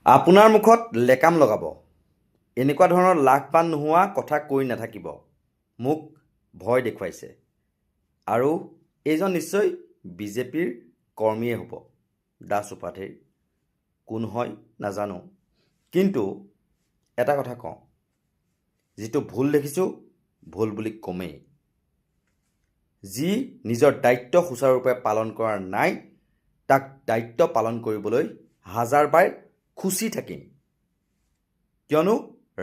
আপোনাৰ মুখত লেকাম লগাব, এনেকুৱা ধৰণৰ লাভৱান নোহোৱা কথা কৈ নাথাকিব। মোক ভয় দেখুৱাইছে। আৰু এইজন নিশ্চয় বিজেপিৰ কৰ্মীয়ে হ'ব। দাস উপাধিৰ কোন হয় নাজানো, কিন্তু এটা কথা কওঁ, যিটো ভুল দেখিছোঁ ভুল বুলি কমেই। যি নিজৰ দায়িত্ব সুচাৰুৰূপে পালন কৰা নাই, তাক দায়িত্ব পালন কৰিবলৈ হাজাৰবাৰ খুচি থাকিম। কিয়নো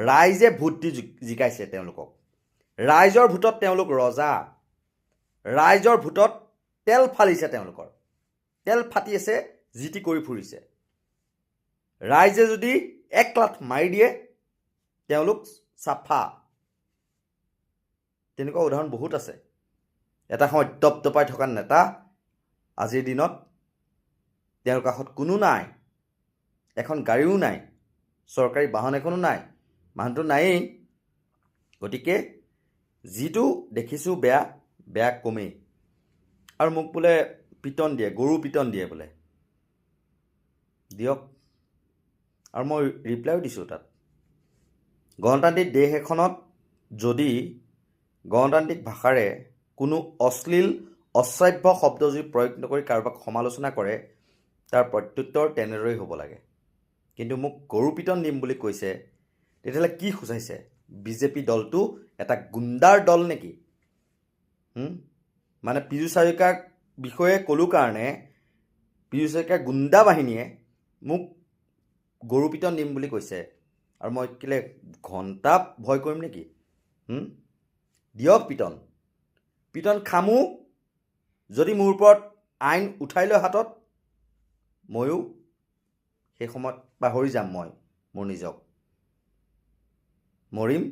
ৰাইজে ভোট দি জিকাইছে তেওঁলোকক। ৰাইজৰ ভোটত তেওঁলোক ৰজা। ৰাইজৰ ভোটত তেল ফালিছে তেওঁলোকৰ। তেল ফাটি আছে, যি টি কৰি ফুৰিছে। ৰাইজে যদি এক লাঠ মাৰি দিয়ে, তেওঁলোক চাফা। তেনেকুৱা উদাহৰণ বহুত আছে। এটা সময়ত দপদপাই থকা নেতা, আজিৰ দিনত তেওঁৰ কাষত কোনো নাই, এখন গাড়ীও নাই, চৰকাৰী বাহন এখনো নাই, মানুহটো নায়েই। গতিকে যিটো দেখিছোঁ বেয়া, বেয়া কমেই। আৰু মোক বোলে পিটন দিয়ে, গৰু পিটন দিয়ে বোলে। দিয়ক। আৰু মই ৰিপ্লাইও দিছোঁ তাত। গণতান্ত্ৰিক দেশ এখনত যদি গণতান্ত্ৰিক ভাষাৰে কোনো অশ্লীল অশ্ৰাব্য শব্দ যদি প্ৰয়োগ নকৰি কাৰোবাক সমালোচনা কৰে, তাৰ প্ৰত্যুত্তৰ তেনেদৰেই হ'ব লাগে। কিন্তু মোক গৰু পিটন দিম বুলি কৈছে, তেতিয়াহ'লে কি সূচাইছে? বিজেপি দলটো এটা গুণ্ডাৰ দল নেকি? মানে পীযুষ হাজৰিকাৰ বিষয়ে ক'লোঁ কাৰণে পীযুষ হাজৰিকাৰ গুণ্ডা বাহিনীয়ে মোক গৰু পিটন দিম বুলি কৈছে। আৰু মই কেলে ঘণ্টা ভয় কৰিম নেকি? দিয়ক পিটন। পিটন খামো। যদি মোৰ ওপৰত আইন উঠাই লয় হাতত, ময়ো সেই সময়ত পাহৰি যাম মই মোৰ নিজক। মৰিম